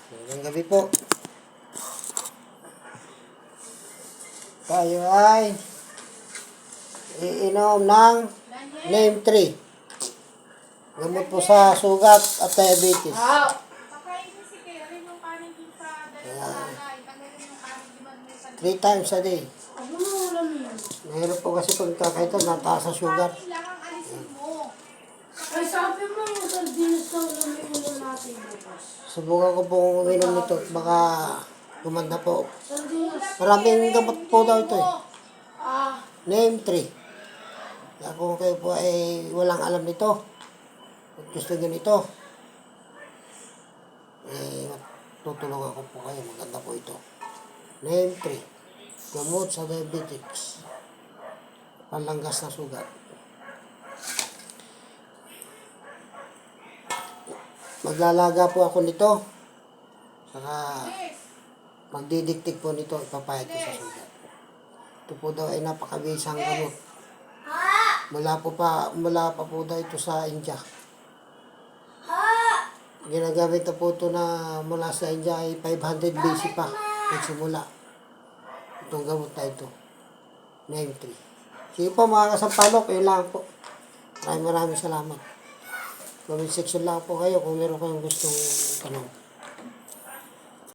Magandang gabi po. Tayo ay iinom ng Neem 3. Gamot po sa sugat at diabetes. Pakainin si Kaya rin yung kanin dun sa dalawang tanggalin yung kanin, di man may 3 times a day. Ano mo ulam yun? Mahirap po kasi pagkakaito, nataas sa sugar. Kanin lang ang alisin mo. Ay, sabi mo yung sardinas na ulam yung ulam natin bukas. Subukan ko pong uminom nito. Baka gumanda po. Sardinas. Maraming gamot po daw ito eh. Ah, Neem 3. Kaya kung kayo po ay walang alam nito, at gusto nyo nito, tutulungan ko po kayo. Maganda po ito. Neem 3. Gamot sa diabetics. Panlanggas na sugat. Maglalaga po ako nito. Saka magdidiktik po nito, ipapahid ko sa sugat. Ito po daw ay napakabisang gamot. Mula pa po daw ito sa India. Ginagamit na po ito na mula sa India ay 500 BC pa. Nagsimula. Itong gamot na ito. Neem 3. Sige po mga kasampalok, yun lang po. Maraming salamat. Comment section lang po kayo kung meron kayong gustong tanong.